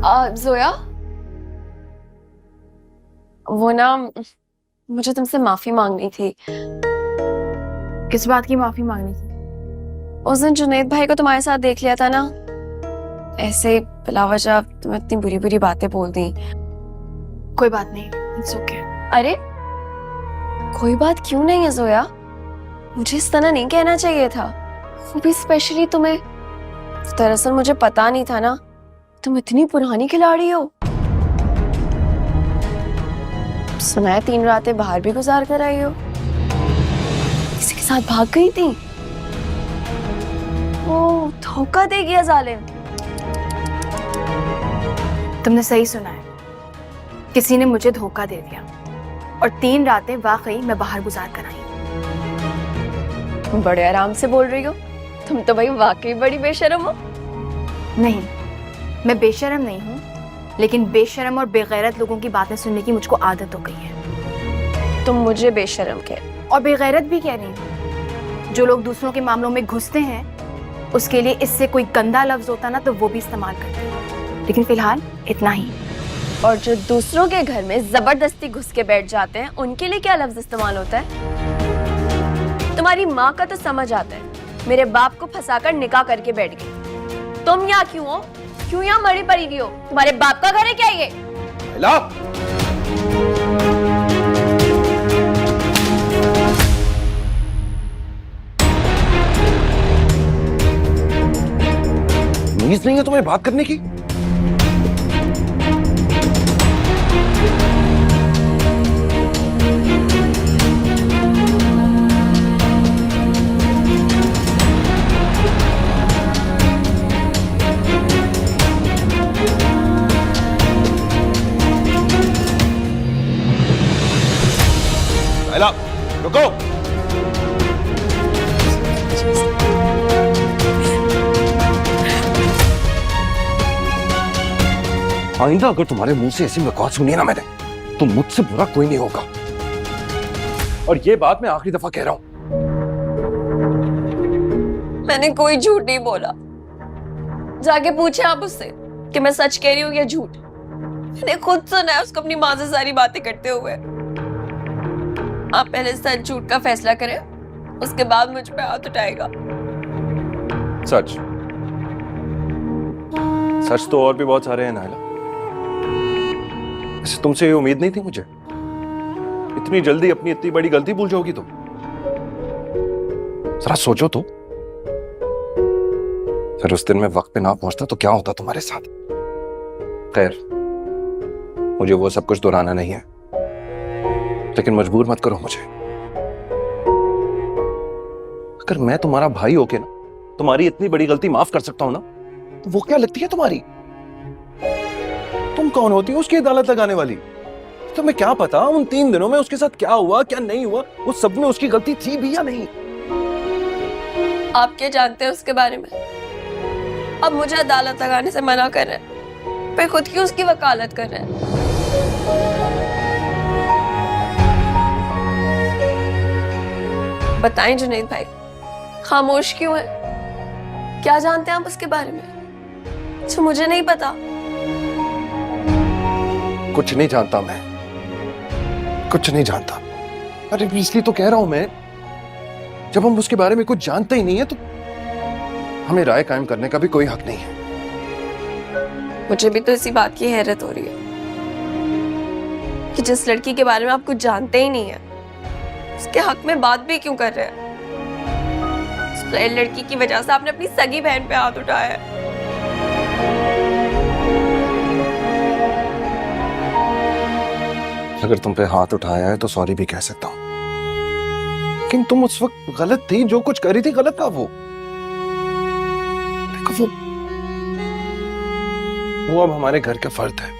जोया, वो ना, मुझे तुमसे माफी मांगनी थी। किस बात की माफी मांगनी थी? उस दिन जुनैद भाई को तुम्हारे साथ देख लिया था ना, ऐसे ही बिला वजह तुम इतनी बुरी बुरी बातें बोल दी। कोई बात नहीं, इट्स ओके। अरे कोई बात क्यों नहीं है जोया, मुझे इस तरह नहीं कहना चाहिए था, वो भी स्पेशली तुम्हें। दरअसल मुझे पता नहीं था ना तुम इतनी पुरानी खिलाड़ी हो। सुना है 3 रातें बाहर भी गुजार कर आई हो, किसी के साथ भाग गई थी। ओ, धोखा दे गया जालिम। तुमने सही सुना है, किसी ने मुझे धोखा दे दिया और 3 रातें वाकई मैं बाहर गुजार कर आई। तुम बड़े आराम से बोल रही हो, तुम तो भाई वाकई बड़ी बेशर्म हो। नहीं, मैं बेशर्म नहीं हूँ, लेकिन बेशर्म और बेगैरत लोगों की बातें सुनने की मुझको आदत हो गई है। तुम मुझे बेशर्म कह और बेगैरत भी कह रही हूँ। जो लोग दूसरों के मामलों में घुसते हैं, उसके लिए इससे कोई गंदा लफ्ज होता ना तो वो भी इस्तेमाल करते हैं, लेकिन फिलहाल इतना ही। और जो दूसरों के घर में जबरदस्ती घुस के बैठ जाते हैं, उनके लिए क्या लफ्ज इस्तेमाल होता है? तुम्हारी माँ का तो समझ आता है, मेरे बाप को फंसाकर निकाह करके बैठ गई। तुम यहाँ क्यों हो? क्यों यहाँ मरी पड़ी हुई हो? तुम्हारे बाप का घर है क्या ये? तमीज नहीं है तुम्हें बात करने की? लाइला, रुको। आइंदा अगर तुम्हारे मुंह से ऐसी बकवास सुनी ना मैंने, तो मुझसे बुरा कोई नहीं होगा। और ये बात मैं आखिरी दफा कह रहा हूं। मैंने कोई झूठ नहीं बोला। जाके पूछे आप उससे कि मैं सच कह रही हूँ या झूठ। मैंने खुद सुना है उसको अपनी माँ से सारी बातें करते हुए। आप पहले सच झूठ का फैसला करें, उसके बाद मुझ पे हाथ उठाएगा। सच? सच तो और भी बहुत सारे हैं नाइला। ऐसे तुमसे ये उम्मीद नहीं थी मुझे। इतनी जल्दी अपनी इतनी बड़ी गलती भूल जाओगी तुम? जरा सोचो तो, फिर उस दिन मैं वक्त पे ना पहुंचता तो क्या होता तुम्हारे साथ। खैर, मुझे वो सब कुछ दोहराना नहीं है, लेकिन मजबूर मत करो मुझे। अगर मैं तुम्हारा भाई होके ना तुम्हारी इतनी बड़ी गलती माफ कर सकता हूं ना, तो वो क्या लगती है तुम्हारी? तुम कौन होती हो उसकी अदालत लगाने वाली? तुम्हें क्या पता उन 3 दिनों में उसके साथ क्या हुआ क्या नहीं हुआ, उस सब में उसकी गलती थी भी या नहीं? आप क्या जानते हैं उसके बारे में? अब मुझे अदालत लगाने से मना कर रहे हैं, फिर खुद की उसकी वकालत कर रहे हैं। बताएं जुनैद भाई, खामोश क्यों है? क्या जानते हैं आप उसके बारे में जो मुझे नहीं पता? कुछ नहीं जानता मैं, कुछ नहीं जानता। अरे इसलिए तो कह रहा हूं मैं, जब हम उसके बारे में कुछ जानते ही नहीं है तो हमें राय कायम करने का भी कोई हक नहीं है। मुझे भी तो इसी बात की हैरत हो रही है कि जिस लड़की के बारे में आप कुछ जानते ही नहीं है, उसके हक में बात भी क्यों कर रहे हैं? उस लड़की की वजह से आपने अपनी सगी बहन पे हाथ उठाया है। अगर तुम पे हाथ उठाया है तो सॉरी भी कह सकता हूं, लेकिन तुम उस वक्त गलत थी। जो कुछ करी थी गलत था। वो देखो, वो अब हमारे घर का फर्द है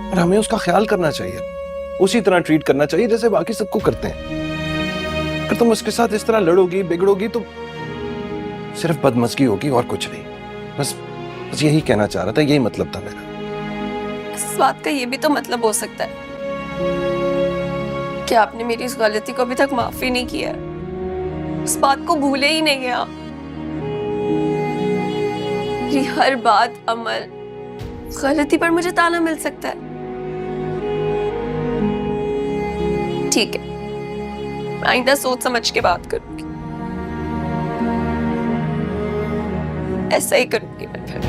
और हमें उसका ख्याल करना चाहिए, उसी तरह ट्रीट करना चाहिए जैसे बाकी सबको करते हैं। अगर तुम उसके साथ इस तरह लड़ोगी बिगड़ोगी तो सिर्फ बदमज़गी होगी और कुछ नहीं। बस यही कहना चाह रहा था, यही मतलब था मेरा। इस बात का ये भी तो मतलब हो सकता है कि आपने मेरी इस गलती को अभी तक माफ ही नहीं किया, उस बात को भूले ही नहीं आप। मेरी हर बात, अमल, गलती पर मुझे ताना मिल सकता है। ठीक है, आइंदा सोच समझ के बात करूंगी। ऐसा ही करूंगी मैं फिर।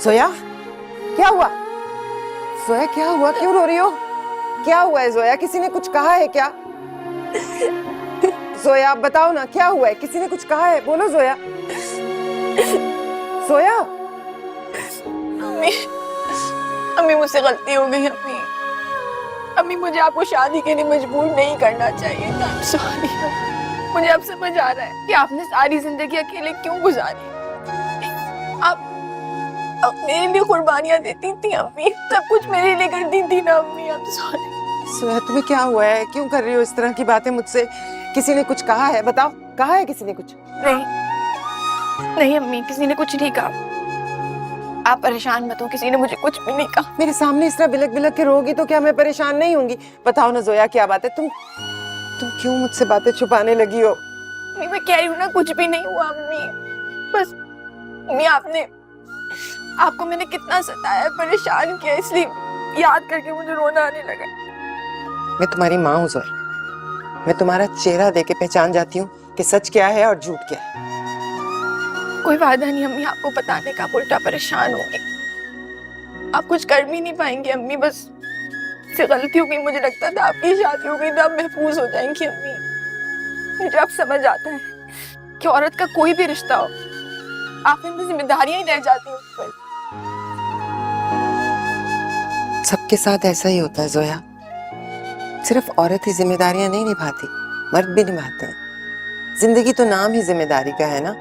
जोया, क्या हुआ? जोया, क्या हुआ? क्यों रो रही हो? क्या हुआ है जोया? किसी ने कुछ कहा है क्या? जोया, बताओ ना, क्या हुआ है? किसी ने कुछ कहा है? बोलो जोया। जोया, अम्मी, अम्मी मुझसे गलती हो गई। अम्मी, अम्मी मुझे आपको शादी के लिए मजबूर नहीं करना चाहिए था। सॉरी। मुझे अब समझ आ रहा है कि आपने सारी जिंदगी अकेले क्यों गुजारी। आप मेरे लिए कुर्बानियां देती थी अम्मी, सब कुछ मेरे लिए करती थी ना अम्मी। I am sorry. जोया, तुम्हें क्या हुआ है? क्यों कर रही हो इस तरह की बातें मुझसे? किसी ने कुछ कहा है? बताओ, कहा है किसी ने कुछ? नहीं नहीं अम्मी, किसी ने कुछ नहीं कहा। आप परेशान मत हो, किसी ने मुझे कुछ भी नहीं कहा। मेरे सामने इस तरह बिलक बिलक के रोगी तो क्या मैं परेशान नहीं होंगी? बताओ ना जोया, क्या बात है? तुम क्यों मुझसे बातें छुपाने लगी हो? अम्मी, मैं कह रही हूँ ना, कुछ भी नहीं हुआ अम्मी। बस अम्मी, आपको मैंने कितना सताया, परेशान किया, इसलिए याद करके मुझे रोना आने लगा। मैं तुम्हारी माँ हूँ जोया। मैं तुम्हारा चेहरा देख के पहचान जाती हूँ कि सच क्या है और झूठ क्या है। कोई वादा नहीं अम्मी आपको बताने का, आप उल्टा परेशान होंगे। आप कुछ कर भी नहीं पाएंगे अम्मी, बस से गलती हो गई। मुझे लगता था आपकी शादी हो गई तो आप महफूज हो जाएंगी अम्मी। मुझे अब समझ आता है कि औरत का कोई भी रिश्ता हो, आप में जिम्मेदारियां ही रह जाती हैं उस पर। सबके साथ ऐसा ही होता है जोया। सिर्फ औरत ही जिम्मेदारियां नहीं निभाती, मर्द भी निभाते हैं। जिंदगी तो नाम ही जिम्मेदारी का है ना।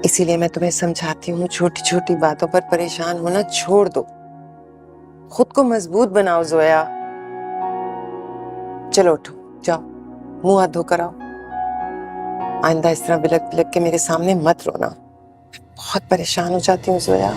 इसीलिए मैं तुम्हें समझाती हूँ, छोटी छोटी बातों पर परेशान होना छोड़ दो। खुद को मजबूत बनाओ जोया। चलो उठो, जाओ, मुंह हाथ धोकर आओ। आइंदा इस तरह बिलक बिलक के मेरे सामने मत रोना। बहुत परेशान हो जाती हूँ जोया।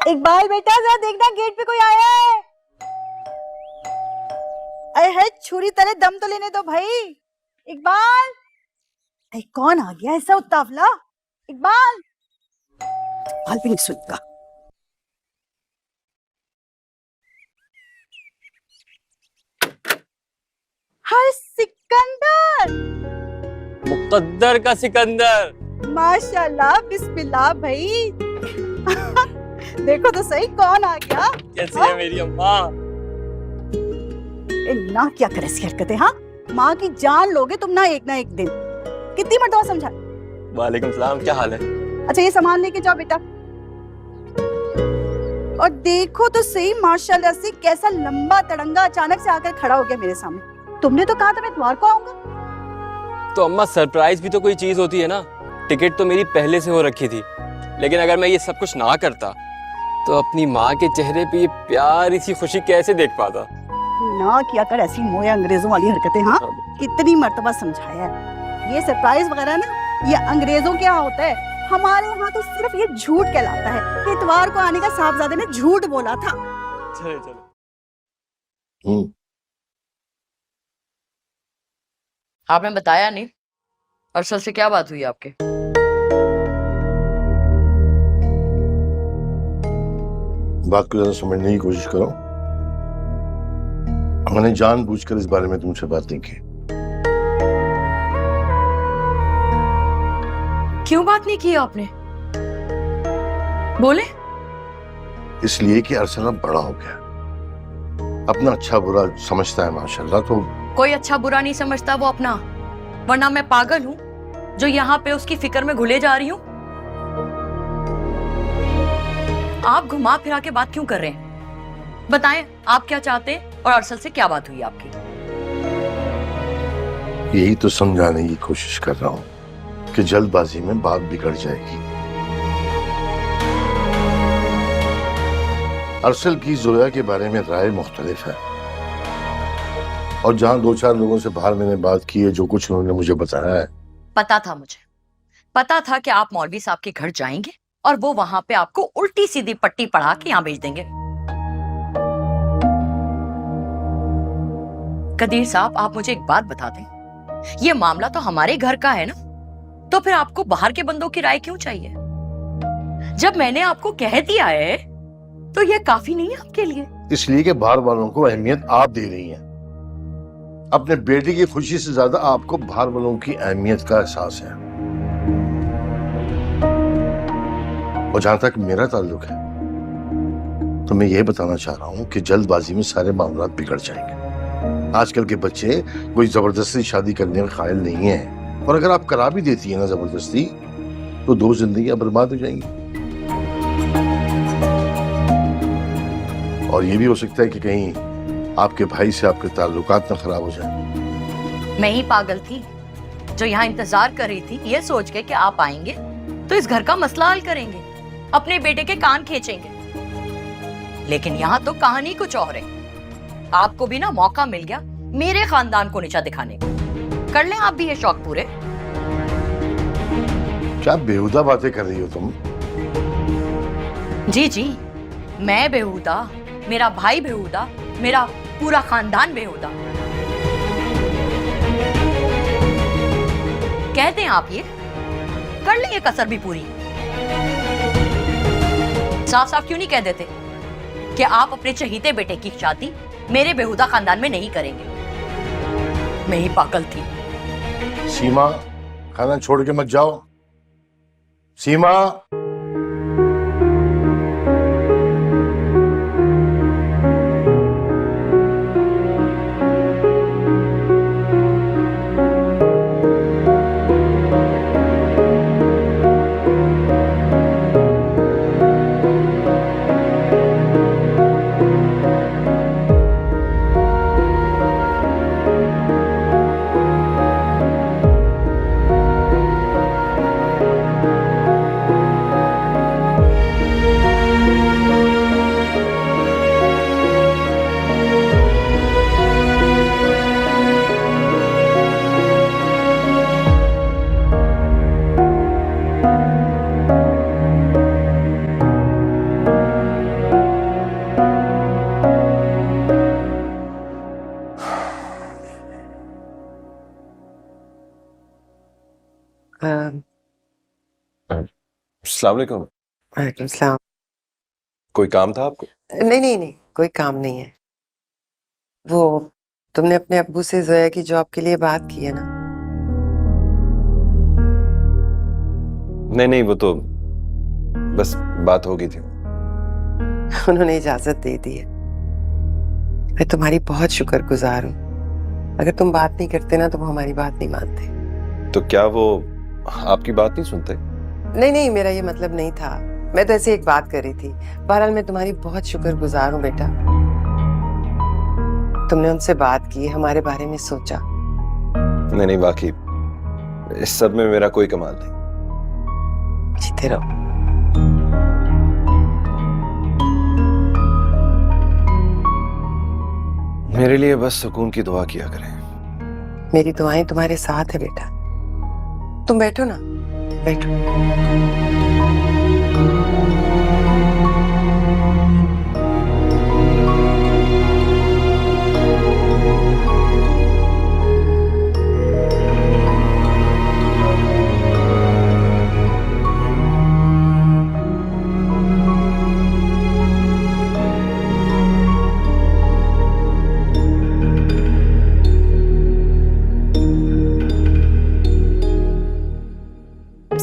इकबाल बेटा, जरा देखना गेट पे कोई आया है। अरे है, छुरी तले दम तो लेने दो भाई। इकबाल, अरे कौन आ गया ऐसा उतावला? इकबाल, इकबाल भी नहीं सुनता। हाय सिकंदर। मुक्ता, मुकद्दर का सिकंदर। माशाल्लाह, बिस्मिल्लाह भाई। देखो तो सही कौन आ गया। कैसी है मेरी अम्मा? ना क्या करे ऐसी हरकतें। हाँ, माँ की जान लोगे तुम ना एक दिन। कितनी मर्तबा समझा। वालेकुम सलाम, क्या हाल है? अच्छा ये सामान लेके जाओ बेटा। और देखो तो सही माशाल्लाह से कैसा लंबा तड़ंगा अचानक से आकर खड़ा हो गया मेरे सामने। तुमने तो कहा था मैं इतवार को आऊंगा। तो अम्मा सरप्राइज भी तो कोई चीज होती है ना। टिकट तो मेरी पहले से हो रखी थी, लेकिन अगर मैं ये सब कुछ ना करता तो अपनी माँ के चेहरे पे ये प्यारी सी खुशी कैसे देख पाता। ना किया कर ऐसी मोए अंग्रेजों वाली हरकतें। हाँ, कितनी मर्तबा समझाया है। ये सरप्राइज वगैरह ना ये अंग्रेजों के यहाँ होता है, हमारे यहाँ तो सिर्फ ये झूठ कहलाता है कि इतवार को आने का साहबजादे ने झूठ बोला था। चले चले। आपने बताया नहीं, अरसल से क्या बात हुई आपके? बात को जरा समझने की कोशिश करो। मैंने जानबूझकर इस बारे में तुमसे बात नहीं की। क्यों बात नहीं की आपने? बोले। इसलिए कि अरसला बड़ा हो गया, अपना अच्छा बुरा समझता है माशाल्लाह। तो कोई अच्छा बुरा नहीं समझता वो अपना, वरना मैं पागल हूँ जो यहाँ पे उसकी फिक्र में घुले जा रही हूँ। आप घुमा फिरा के बात क्यों कर रहे हैं? बताएं आप क्या चाहते हैं और अरसल से क्या बात हुई आपकी? यही तो समझाने की कोशिश कर रहा हूँ कि जल्दबाजी में बात बिगड़ जाएगी। अरसल की जोया के बारे में राय मुख्तलिफ है, और जहां 2-4 लोगों से बाहर मैंने बात की है, जो कुछ उन्होंने मुझे बताया है। पता था मुझे, पता था कि आप मौलवी साहब के घर जाएंगे और वो वहां पे आपको उल्टी सीधी पट्टी पढ़ा के यहाँ भेज देंगे। कदीर साहब, आप मुझे एक बात बता दें, ये मामला तो हमारे घर का है ना, तो फिर आपको बाहर के बंदों की राय क्यों चाहिए? जब मैंने आपको कह दिया है तो ये काफी नहीं है आपके लिए? इसलिए कि बाहर वालों को अहमियत आप दे रही हैं। अपने बेटे की खुशी से ज्यादा आपको बाहर वालों की अहमियत का एहसास है। और जहां तक मेरा ताल्लुक है तो मैं ये बताना चाह रहा हूं कि जल्दबाजी में सारे मामला बिगड़ जाएंगे। आजकल के बच्चे कोई जबरदस्ती शादी करने में कायल नहीं है, और अगर आप करा भी देती है ना जबरदस्ती, तो 2 जिंदगियां बर्बाद हो जाएंगी। और ये भी हो सकता है कि कहीं आपके भाई से आपके ताल्लुकात ना खराब हो जाए। मैं ही पागल थी जो यहाँ इंतजार कर रही थी ये सोच के कि आप आएंगे तो इस घर का मसला हल करेंगे, अपने बेटे के कान खींचेंगे। लेकिन यहाँ तो कहानी कुछ और है। आपको भी ना मौका मिल गया मेरे खानदान को नीचा दिखाने का। कर लें आप भी ये शौक पूरे। क्या बेहुदा बातें कर रही हो तुम? जी जी, मैं बेहुदा, मेरा भाई बेहुदा, मेरा पूरा खानदान बेहुदा। कहते हैं आप ये कर लें ये कसर भी पूरी। साफ साफ क्यों नहीं कह देते कि आप अपने चहीते बेटे की शादी मेरे बेहुदा खानदान में नहीं करेंगे? मैं ही पागल थी। सीमा, खाना छोड़ के मत जाओ। सीमा, अस्सलाम वालेकुम। वालेकुम सलाम। कोई काम था आपको? नहीं नहीं नहीं, कोई काम नहीं है। वो तुमने अपने अब्बू से जोया की जॉब के लिए बात की है ना? नहीं नहीं, वो तो बस बात हो गई थी। उन्होंने इजाजत दे दी है। मैं तुम्हारी बहुत शुक्रगुजार हूँ। अगर तुम बात नहीं करते ना तो वो हमारी बात नहीं मानते। तो क्या वो आपकी बात नहीं सुनते? नहीं नहीं, मेरा ये मतलब नहीं था। मैं तो ऐसे एक बात कर रही थी। बहरहाल मैं तुम्हारी बहुत शुक्रगुजार हूँ बेटा। तुमने उनसे बात की, हमारे बारे में सोचा। नहीं नहीं, बाकी इस सब में मेरा कोई कमाल नहीं। जीते रहो। मेरे लिए बस सुकून की दुआ किया करें। मेरी दुआएं तुम्हारे साथ है बेटा। तुम बैठो ना, बैठो।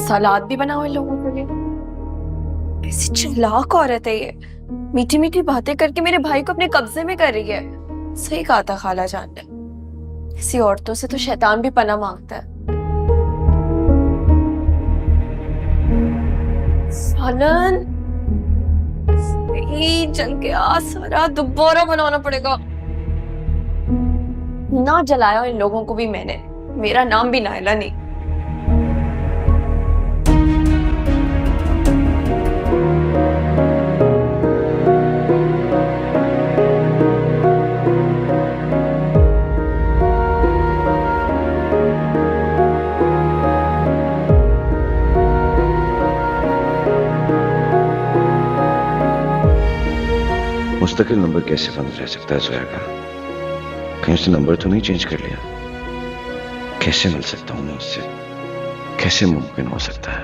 सलाद भी बना हुआ इन लोगों के लिए। ऐसी चालाक औरत है ये, मीठी मीठी बातें करके मेरे भाई को अपने कब्जे में कर रही है। सही कहा था खाला जान ने, ऐसी औरतों से तो शैतान भी पनाह मांगता है। सालन जल के सारा दोबारा बनाना पड़ेगा। ना जलाया इन लोगों को भी मैंने, मेरा नाम भी नायला नहीं। मुस्तकिल नंबर कैसे बंद रह सकता है जोया का? कहीं उसने नंबर तो नहीं चेंज कर लिया? कैसे मिल सकता हूं मैं उससे? कैसे मुमकिन हो सकता है?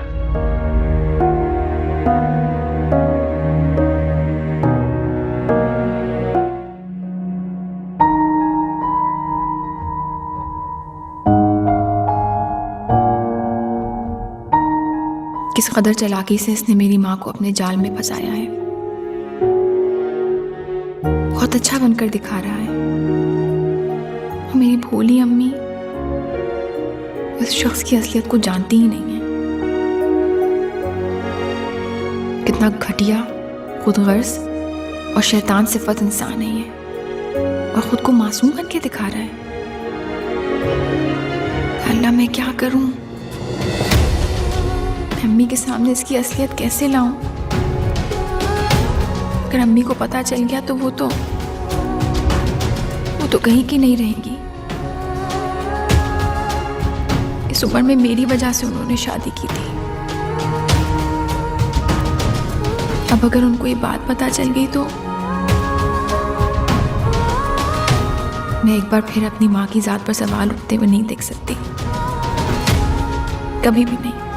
किस कदर चालाकी से इसने मेरी माँ को अपने जाल में फंसाया है। बहुत अच्छा बनकर दिखा रहा है। और मेरी भोली अम्मी उस शख्स की असलियत को जानती ही नहीं है। कितना घटिया, खुदगर्ज और शैतान सिफत इंसान है ये, और खुद को मासूम बन के दिखा रहा है। अल्लाह, मैं क्या करूं? अम्मी के सामने इसकी असलियत कैसे लाऊं? अगर अम्मी को पता चल गया तो वो तो कहीं की नहीं रहेगी। इस उम्र में मेरी वजह से उन्होंने शादी की थी। अब अगर उनको ये बात पता चल गई तो मैं एक बार फिर अपनी माँ की जात पर सवाल उठते हुए नहीं देख सकती, कभी भी नहीं।